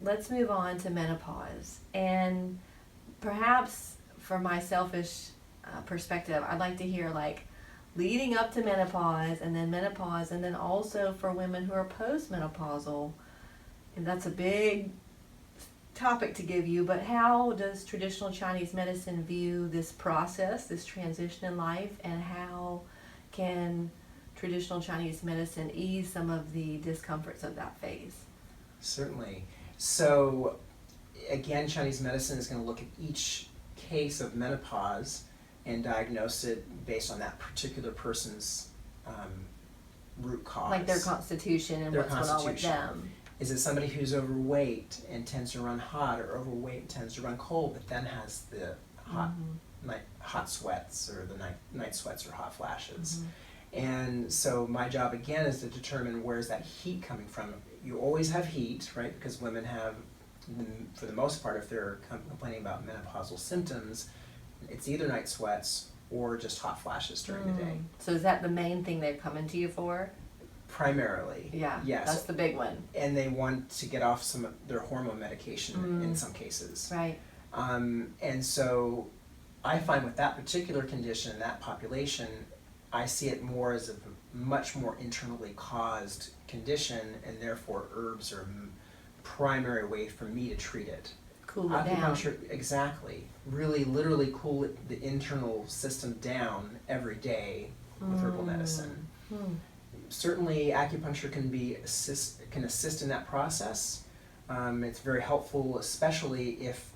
let's move on to menopause. And perhaps from my selfish perspective, I'd like to hear like leading up to menopause and then also for women who are postmenopausal. And that's a big topic to give you, but how does traditional Chinese medicine view this process, this transition in life, and how can traditional Chinese medicine ease some of the discomforts of that phase? Certainly. So again, Chinese medicine is going to look at each case of menopause and diagnose it based on that particular person's root cause. Like their constitution and what's going on with them. Is it somebody who's overweight and tends to run hot, or overweight and tends to run cold, but then has the hot sweats or the night sweats or hot flashes? And so my job again is to determine where's that heat coming from. You always have heat, right? Because women have, for the most part, if they're complaining about menopausal symptoms, it's either night sweats or just hot flashes during the day. So is that the main thing they're coming to you for? Primarily. Yeah, yes. That's the big one. And they want to get off some of their hormone medication in some cases. Right. And so I find with that particular condition, that population, I see it more as a much more internally caused condition, and therefore herbs are a primary way for me to treat it. Cool it Acupuncture, down. exactly. Really, literally cool the internal system down every day with herbal medicine. Certainly, acupuncture can assist in that process. It's very helpful, especially if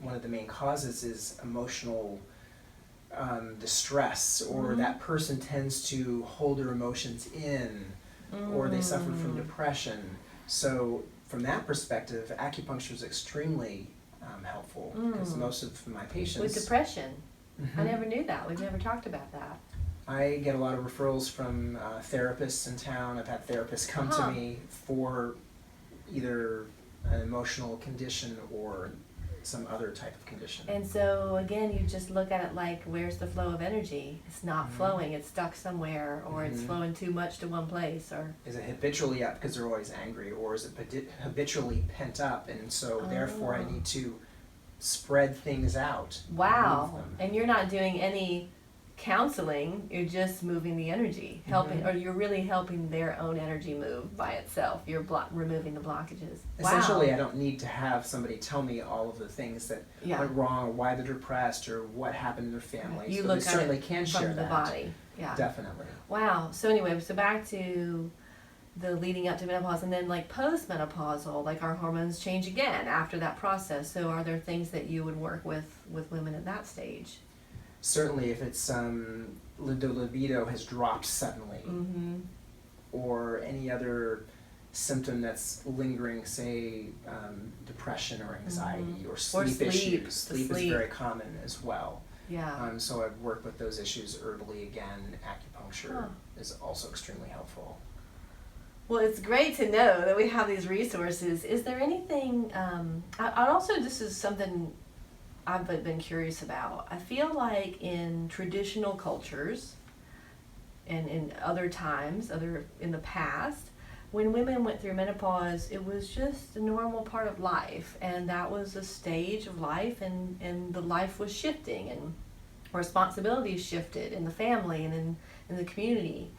one of the main causes is emotional distress, or that person tends to hold their emotions in, or they suffer from depression. So from that perspective, acupuncture is extremely helpful, because most of my patients... With depression? I never knew that. We've never talked about that. I get a lot of referrals from therapists in town. I've had therapists come to me for either an emotional condition or some other type of condition. And so again, you just look at it like, where's the flow of energy? It's not flowing, it's stuck somewhere, or it's flowing too much to one place. Or is it habitually up because they're always angry, or is it habitually pent up, and so therefore I need to spread things out. Wow. And you're not doing any counseling, you're just moving the energy, helping, or you're really helping their own energy move by itself. You're removing the blockages. Essentially, I don't need to have somebody tell me all of the things that went wrong, or why they're depressed, or what happened in their family. You so look they at certainly it can from share the that. body. Yeah. Definitely. Wow. So anyway, so back to the leading up to menopause, and then like post-menopausal, like our hormones change again after that process. So are there things that you would work with women at that stage? Certainly, if it's the libido has dropped suddenly, or any other symptom that's lingering, say depression or anxiety, or sleep issues. Sleep is very common as well. Yeah. So I've worked with those issues herbally again. Acupuncture is also extremely helpful. Well, it's great to know that we have these resources. Is there anything, I also, this is something I've been curious about. I feel like in traditional cultures and in other times, in the past, when women went through menopause, it was just a normal part of life, and that was a stage of life, and the life was shifting, and responsibilities shifted in the family and in the community.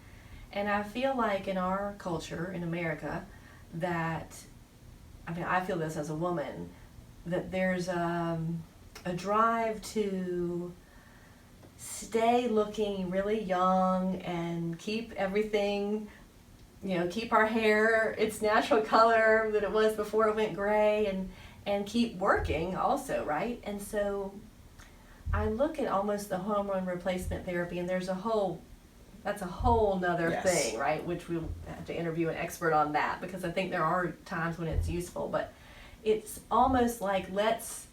And I feel like in our culture, in America, that, I mean, I feel this as a woman, that there's a drive to stay looking really young and keep everything, keep our hair its natural color that it was before it went gray, and keep working also, right? And so I look at almost the hormone replacement therapy, and that's a whole nother thing, right? Which we'll have to interview an expert on that, because I think there are times when it's useful, but it's almost like, let's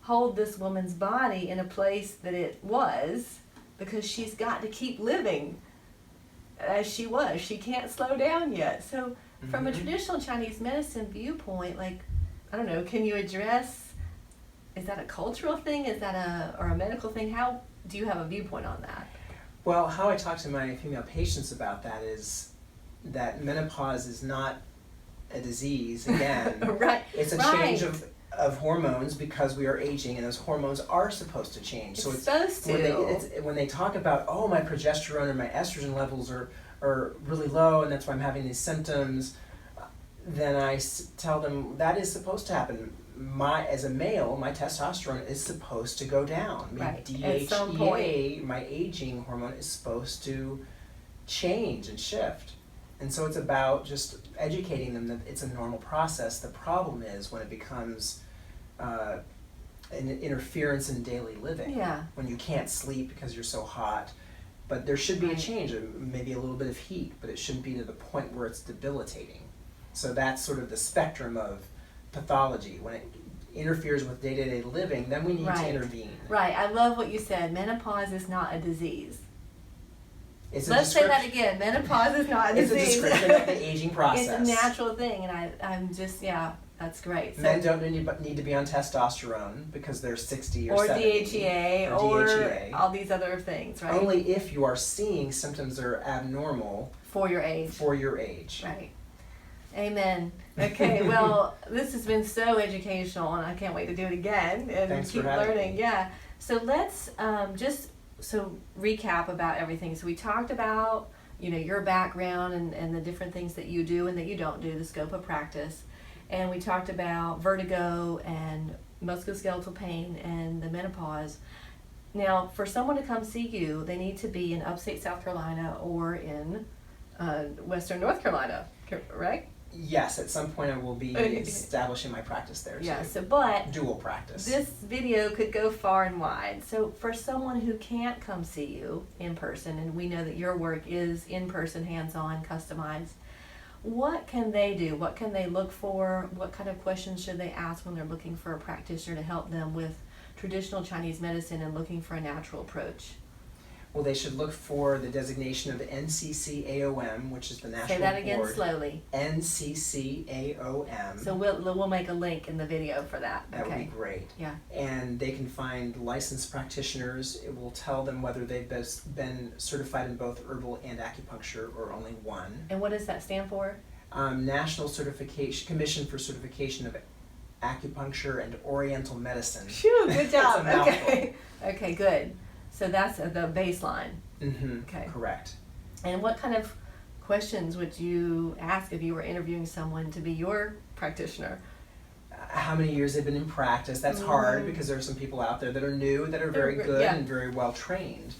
hold this woman's body in a place that it was, because she's got to keep living as she was. She can't slow down yet. So from a traditional Chinese medicine viewpoint, like, I don't know, can you address, is that a cultural thing? Is that or a medical thing? How do you have a viewpoint on that? Well, how I talk to my female patients about that is that menopause is not a disease again. Right. It's a change of hormones because we are aging, and those hormones are supposed to change. So It's supposed to. When they talk about, oh, my progesterone or my estrogen levels are really low, and that's why I'm having these symptoms, then I tell them that is supposed to happen. As a male, my testosterone is supposed to go down. Right. DHEA, At some point. my aging hormone, is supposed to change and shift. And so it's about just educating them that it's a normal process. The problem is when it becomes an interference in daily living. Yeah. When you can't sleep because you're so hot. But there should be a change, maybe a little bit of heat, but it shouldn't be to the point where it's debilitating. So that's sort of the spectrum of pathology. When it interferes with day-to-day living, then we need to intervene. Right. I love what you said. Menopause is not a disease. Let's say that again. Menopause is not a disease. It's a description of the aging process. It's a natural thing, and I'm just, that's great. So, men don't need to be on testosterone because they're 60 or 70. DHEA, or all these other things, right? Only if you are seeing symptoms that are abnormal for your age. Right. Amen. Okay, well, this has been so educational, and I can't wait to do it again and keep learning. Yeah. So let's just recap about everything. So we talked about, your background and the different things that you do and that you don't do, the scope of practice. And we talked about vertigo and musculoskeletal pain and the menopause. Now, for someone to come see you, they need to be in upstate South Carolina or in western North Carolina, right? Yes, at some point I will be establishing my practice there too. Yeah, but dual practice. This video could go far and wide. So for someone who can't come see you in person, and we know that your work is in person, hands-on, customized, what can they do? What can they look for? What kind of questions should they ask when they're looking for a practitioner to help them with traditional Chinese medicine and looking for a natural approach? Well, they should look for the designation of the NCCAOM, which is the national board. Say that again slowly. NCCAOM. So we'll make a link in the video for that. That would be great. Yeah. And they can find licensed practitioners. It will tell them whether they've been certified in both herbal and acupuncture or only one. And what does that stand for? National Commission for Certification of Acupuncture and Oriental Medicine. Phew, good job. Okay, good. So that's the baseline. Mm-hmm. Okay. Correct. And what kind of questions would you ask if you were interviewing someone to be your practitioner? How many years they've been in practice. That's hard because there are some people out there that are new, that are very good and very well trained.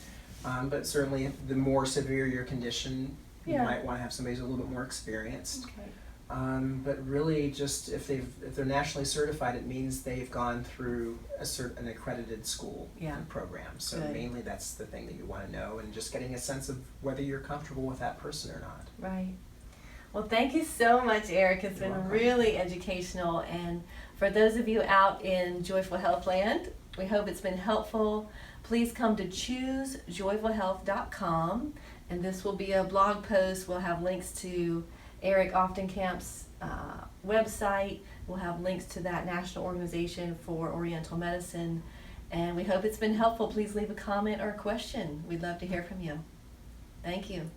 But certainly the more severe your condition, you might want to have somebody who's a little bit more experienced. Okay. But really, just if they're nationally certified, it means they've gone through an accredited school program. So mainly that's the thing that you want to know, and just getting a sense of whether you're comfortable with that person or not. Right. Well, thank you so much, Eric. It's been really educational, and for those of you out in Joyful Health Land, we hope it's been helpful. Please come to choosejoyfulhealth.com, and this will be a blog post. We'll have links to Eric Oftenkamp's website. We'll have links to that national organization for Oriental Medicine, and we hope it's been helpful. Please leave a comment or a question. We'd love to hear from you. Thank you.